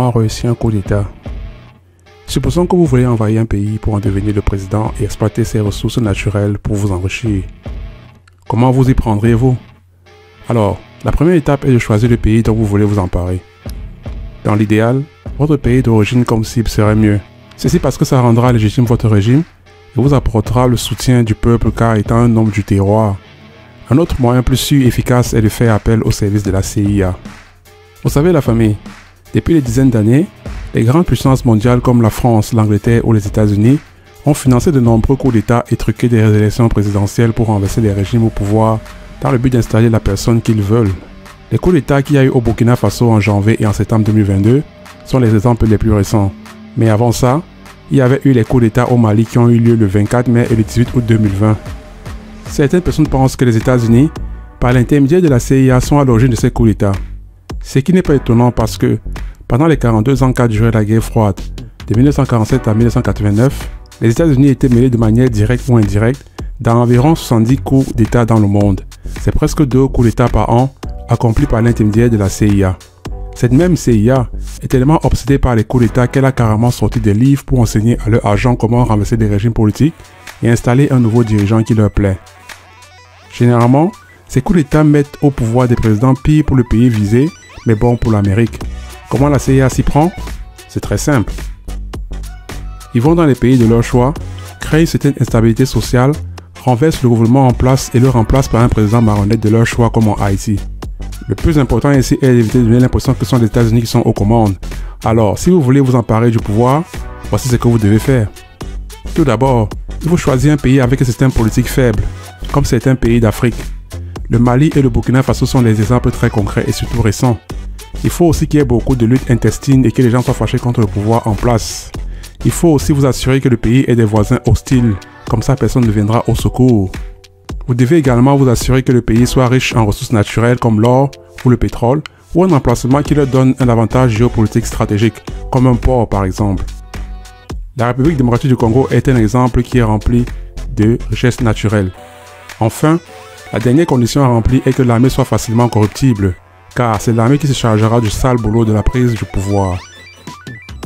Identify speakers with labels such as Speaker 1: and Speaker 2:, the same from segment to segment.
Speaker 1: Comment réussir un coup d'État? Supposons que vous voulez envahir un pays pour en devenir le président et exploiter ses ressources naturelles pour vous enrichir. Comment vous y prendrez-vous? Alors, la première étape est de choisir le pays dont vous voulez vous emparer. Dans l'idéal, votre pays d'origine comme cible serait mieux. Ceci parce que ça rendra légitime votre régime et vous apportera le soutien du peuple car étant un homme du terroir. Un autre moyen plus sûr et efficace est de faire appel au service de la CIA. Vous savez la famille, depuis des dizaines d'années, les grandes puissances mondiales comme la France, l'Angleterre ou les États-Unis ont financé de nombreux coups d'État et truqué des élections présidentielles pour renverser les régimes au pouvoir dans le but d'installer la personne qu'ils veulent. Les coups d'État qu'il y a eu au Burkina Faso en janvier et en septembre 2022 sont les exemples les plus récents. Mais avant ça, il y avait eu les coups d'État au Mali qui ont eu lieu le 24 mai et le 18 août 2020. Certaines personnes pensent que les États-Unis, par l'intermédiaire de la CIA, sont à l'origine de ces coups d'État. Ce qui n'est pas étonnant parce que, pendant les 42 ans qu'a duré la guerre froide, de 1947 à 1989, les États-Unis étaient mêlés de manière directe ou indirecte dans environ 70 coups d'État dans le monde. C'est presque 2 coups d'État par an accomplis par l'intermédiaire de la CIA. Cette même CIA est tellement obsédée par les coups d'État qu'elle a carrément sorti des livres pour enseigner à leurs agents comment renverser des régimes politiques et installer un nouveau dirigeant qui leur plaît. Généralement, ces coups d'État mettent au pouvoir des présidents pires pour le pays visé, mais bon pour l'Amérique. Comment la CIA s'y prend? C'est très simple. Ils vont dans les pays de leur choix, créent une certaine instabilité sociale, renversent le gouvernement en place et le remplacent par un président marionnette de leur choix comme en Haïti. Le plus important ici est d'éviter de donner l'impression que ce sont les États-Unis qui sont aux commandes. Alors, si vous voulez vous emparer du pouvoir, voici ce que vous devez faire. Tout d'abord, il faut choisir un pays avec un système politique faible, comme certains pays d'Afrique. Le Mali et le Burkina Faso sont des exemples très concrets et surtout récents. Il faut aussi qu'il y ait beaucoup de luttes intestines et que les gens soient fâchés contre le pouvoir en place. Il faut aussi vous assurer que le pays ait des voisins hostiles, comme ça personne ne viendra au secours. Vous devez également vous assurer que le pays soit riche en ressources naturelles comme l'or ou le pétrole, ou un emplacement qui leur donne un avantage géopolitique stratégique, comme un port par exemple. La République démocratique du Congo est un exemple qui est rempli de richesses naturelles. Enfin, la dernière condition à remplir est que l'armée soit facilement corruptible, car c'est l'armée qui se chargera du sale boulot de la prise du pouvoir.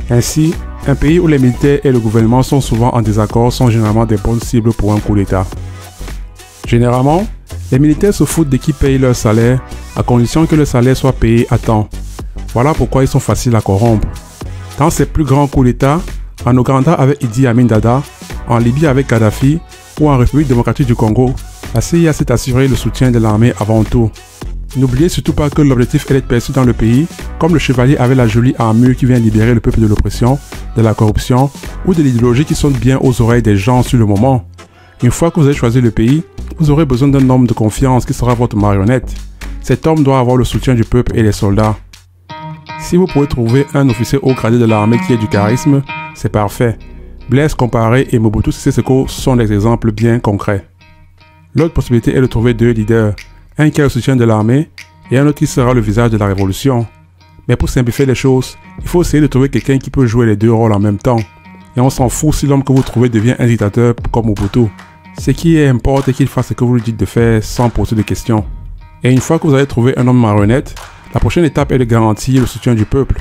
Speaker 1: Ainsi, un pays où les militaires et le gouvernement sont souvent en désaccord sont généralement des bonnes cibles pour un coup d'État. Généralement, les militaires se foutent de qui paye leur salaire, à condition que le salaire soit payé à temps. Voilà pourquoi ils sont faciles à corrompre. Dans ces plus grands coups d'État, en Ouganda avec Idi Amin Dada, en Libye avec Kadhafi ou en République démocratique du Congo, la CIA s'est assurée le soutien de l'armée avant tout. N'oubliez surtout pas que l'objectif est d'être perçu dans le pays comme le chevalier avec la jolie armure qui vient libérer le peuple de l'oppression, de la corruption ou de l'idéologie qui sonne bien aux oreilles des gens sur le moment. Une fois que vous avez choisi le pays, vous aurez besoin d'un homme de confiance qui sera votre marionnette. Cet homme doit avoir le soutien du peuple et des soldats. Si vous pouvez trouver un officier haut gradé de l'armée qui ait du charisme, c'est parfait. Blaise Compaoré et Mobutu Sese Seko sont des exemples bien concrets. L'autre possibilité est de trouver 2 leaders, un qui a le soutien de l'armée et un autre qui sera le visage de la révolution. Mais pour simplifier les choses, il faut essayer de trouver quelqu'un qui peut jouer les 2 rôles en même temps. Et on s'en fout si l'homme que vous trouvez devient un dictateur comme Mobutu. Ce qui importe est qu'il fasse ce que vous lui dites de faire sans poser de questions. Et une fois que vous avez trouvé un homme marionnette, la prochaine étape est de garantir le soutien du peuple.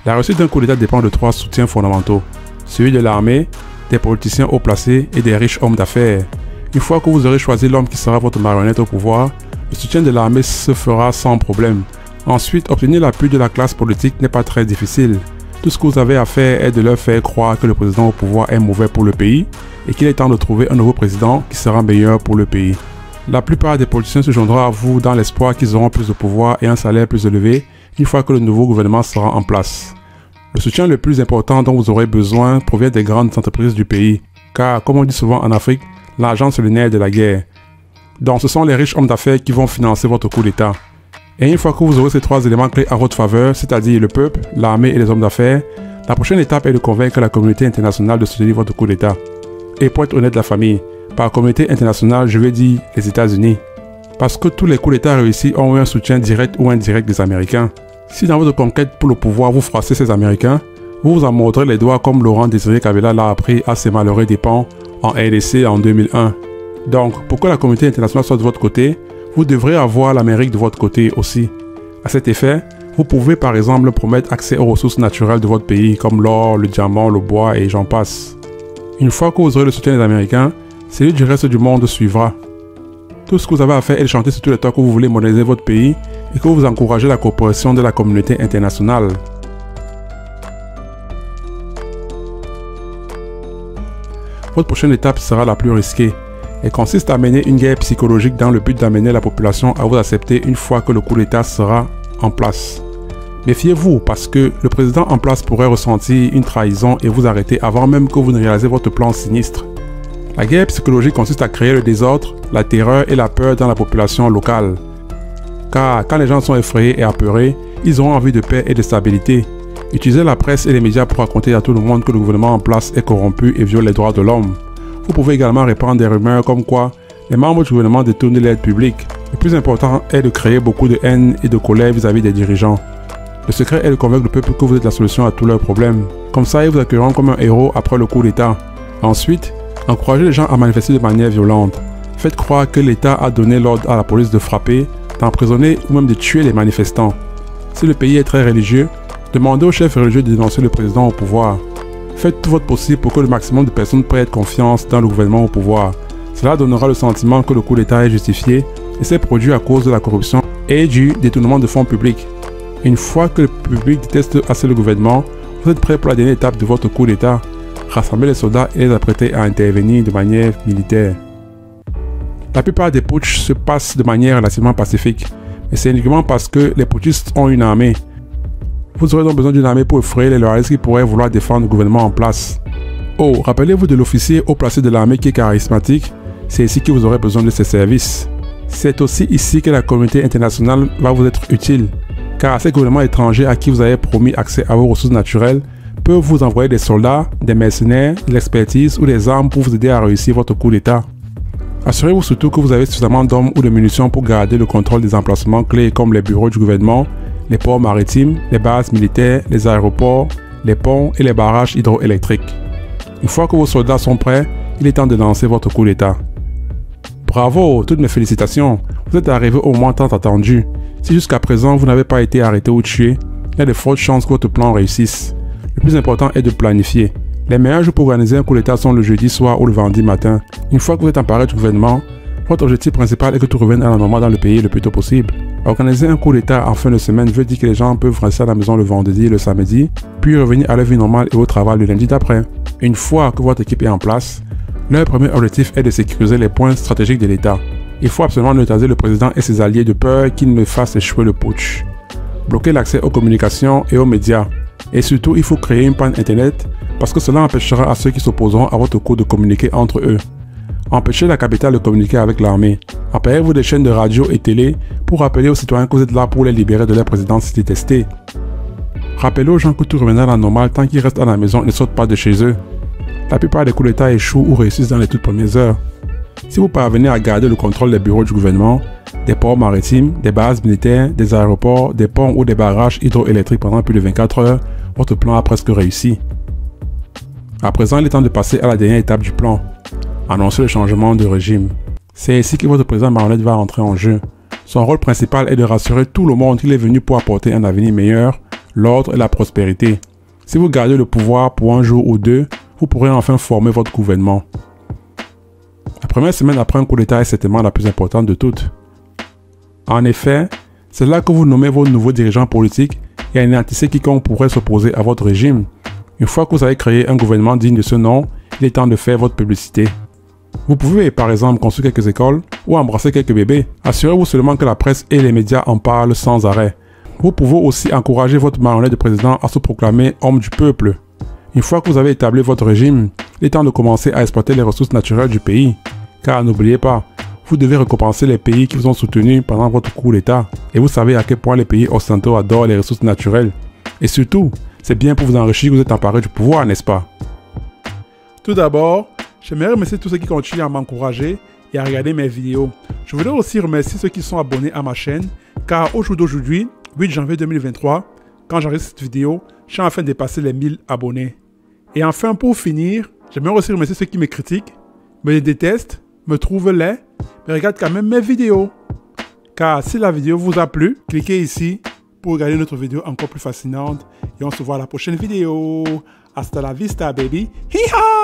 Speaker 1: La réussite d'un coup d'État dépend de 3 soutiens fondamentaux. Celui de l'armée, des politiciens haut placés et des riches hommes d'affaires. Une fois que vous aurez choisi l'homme qui sera votre marionnette au pouvoir, le soutien de l'armée se fera sans problème. Ensuite, obtenir l'appui de la classe politique n'est pas très difficile. Tout ce que vous avez à faire est de leur faire croire que le président au pouvoir est mauvais pour le pays et qu'il est temps de trouver un nouveau président qui sera meilleur pour le pays. La plupart des politiciens se joindront à vous dans l'espoir qu'ils auront plus de pouvoir et un salaire plus élevé une fois que le nouveau gouvernement sera en place. Le soutien le plus important dont vous aurez besoin provient des grandes entreprises du pays, car comme on dit souvent en Afrique, l'argent c'est le nerf de la guerre. Donc ce sont les riches hommes d'affaires qui vont financer votre coup d'État. Et une fois que vous aurez ces 3 éléments clés en votre faveur, c'est-à-dire le peuple, l'armée et les hommes d'affaires, la prochaine étape est de convaincre la communauté internationale de soutenir votre coup d'État. Et pour être honnête la famille, par communauté internationale je veux dire les États-Unis. Parce que tous les coups d'État réussis ont eu un soutien direct ou indirect des Américains. Si dans votre conquête pour le pouvoir vous froissez ces Américains, vous vous en mordrez les doigts comme Laurent Désiré Kabila l'a appris à ses malheureux dépens en RDC en 2001. Donc, pour que la communauté internationale soit de votre côté, vous devrez avoir l'Amérique de votre côté aussi. À cet effet, Vous pouvez par exemple promettre accès aux ressources naturelles de votre pays comme l'or, le diamant, le bois et j'en passe. Une fois que vous aurez le soutien des Américains, celui du reste du monde suivra. Tout ce que vous avez à faire est de chanter sur tous les toits que vous voulez moderniser votre pays et que vous encouragez la coopération de la communauté internationale. Votre prochaine étape sera la plus risquée. Elle consiste à mener une guerre psychologique dans le but d'amener la population à vous accepter une fois que le coup d'État sera en place. Méfiez-vous parce que le président en place pourrait ressentir une trahison et vous arrêter avant même que vous ne réalisez votre plan sinistre. La guerre psychologique consiste à créer le désordre, la terreur et la peur dans la population locale. Car quand les gens sont effrayés et apeurés, ils auront envie de paix et de stabilité. Utilisez la presse et les médias pour raconter à tout le monde que le gouvernement en place est corrompu et viole les droits de l'homme. Vous pouvez également répandre des rumeurs comme quoi les membres du gouvernement détournent l'aide publique. Le plus important est de créer beaucoup de haine et de colère vis-à-vis des dirigeants. Le secret est de convaincre le peuple que vous êtes la solution à tous leurs problèmes. Comme ça, ils vous accueilleront comme un héros après le coup d'État. Ensuite, encouragez les gens à manifester de manière violente. Faites croire que l'État a donné l'ordre à la police de frapper, d'emprisonner ou même de tuer les manifestants. Si le pays est très religieux, demandez aux chefs religieux de dénoncer le président au pouvoir. Faites tout votre possible pour que le maximum de personnes prêtent confiance dans le gouvernement au pouvoir. Cela donnera le sentiment que le coup d'État est justifié et s'est produit à cause de la corruption et du détournement de fonds publics. Une fois que le public déteste assez le gouvernement, vous êtes prêt pour la dernière étape de votre coup d'État. Rassembler les soldats et les apprêter à intervenir de manière militaire. La plupart des putschs se passent de manière relativement pacifique, mais c'est uniquement parce que les putschistes ont une armée. Vous aurez donc besoin d'une armée pour effrayer les loyalistes qui pourraient vouloir défendre le gouvernement en place. Oh, rappelez-vous de l'officier haut placé de l'armée qui est charismatique, c'est ici que vous aurez besoin de ses services. C'est aussi ici que la communauté internationale va vous être utile, car ces gouvernements étrangers à qui vous avez promis accès à vos ressources naturelles peuvent vous envoyer des soldats, des mercenaires, de l'expertise ou des armes pour vous aider à réussir votre coup d'État. Assurez-vous surtout que vous avez suffisamment d'hommes ou de munitions pour garder le contrôle des emplacements clés comme les bureaux du gouvernement, les ports maritimes, les bases militaires, les aéroports, les ponts et les barrages hydroélectriques. Une fois que vos soldats sont prêts, il est temps de lancer votre coup d'État. Bravo, toutes mes félicitations, vous êtes arrivé au moment tant attendu. Si jusqu'à présent vous n'avez pas été arrêté ou tué, il y a de fortes chances que votre plan réussisse. Le plus important est de planifier. Les meilleurs jours pour organiser un coup d'État sont le jeudi soir ou le vendredi matin. Une fois que vous êtes emparé du gouvernement, votre objectif principal est que tout revienne à la normale dans le pays le plus tôt possible. Organiser un coup d'État en fin de semaine veut dire que les gens peuvent rester à la maison le vendredi et le samedi, puis revenir à leur vie normale et au travail le lundi d'après. Une fois que votre équipe est en place, leur premier objectif est de sécuriser les points stratégiques de l'État. Il faut absolument neutraliser le président et ses alliés de peur qu'ils ne fassent échouer le putsch. Bloquer l'accès aux communications et aux médias. Et surtout, il faut créer une panne internet parce que cela empêchera à ceux qui s'opposeront à votre coup de communiquer entre eux. Empêchez la capitale de communiquer avec l'armée. Appelez-vous des chaînes de radio et télé pour rappeler aux citoyens que vous êtes là pour les libérer de leur présidence détestée. Rappelez aux gens que tout reviendra à la normale tant qu'ils restent à la maison et ne sortent pas de chez eux. La plupart des coups d'État échouent ou réussissent dans les toutes premières heures. Si vous parvenez à garder le contrôle des bureaux du gouvernement, des ports maritimes, des bases militaires, des aéroports, des ponts ou des barrages hydroélectriques pendant plus de 24 heures, votre plan a presque réussi. À présent, il est temps de passer à la dernière étape du plan. Annoncer le changement de régime. C'est ici que votre président marionnette va entrer en jeu. Son rôle principal est de rassurer tout le monde qu'il est venu pour apporter un avenir meilleur, l'ordre et la prospérité. Si vous gardez le pouvoir pour un jour ou deux, vous pourrez enfin former votre gouvernement. La première semaine après un coup d'État est certainement la plus importante de toutes. En effet, c'est là que vous nommez vos nouveaux dirigeants politiques et anéantissez quiconque pourrait s'opposer à votre régime. Une fois que vous avez créé un gouvernement digne de ce nom, il est temps de faire votre publicité. Vous pouvez par exemple construire quelques écoles ou embrasser quelques bébés. Assurez-vous seulement que la presse et les médias en parlent sans arrêt. Vous pouvez aussi encourager votre marionnette de président à se proclamer homme du peuple. Une fois que vous avez établi votre régime, il est temps de commencer à exploiter les ressources naturelles du pays. Car n'oubliez pas, vous devez récompenser les pays qui vous ont soutenu pendant votre coup d'État. Et vous savez à quel point les pays occidentaux adorent les ressources naturelles. Et surtout, c'est bien pour vous enrichir que vous êtes emparé du pouvoir, n'est-ce pas? Tout d'abord, j'aimerais remercier tous ceux qui continuent à m'encourager et à regarder mes vidéos. Je voudrais aussi remercier ceux qui sont abonnés à ma chaîne, car au jour d'aujourd'hui, 8 janvier 2023, quand j'enregistre cette vidéo, je suis en train de dépasser les 1000 abonnés. Et enfin, pour finir, j'aimerais aussi remercier ceux qui me critiquent, me détestent, me trouvent laid, mais regardent quand même mes vidéos. Car si la vidéo vous a plu, cliquez ici pour regarder notre vidéo encore plus fascinante. Et on se voit à la prochaine vidéo. Hasta la vista, baby. Hi-ha!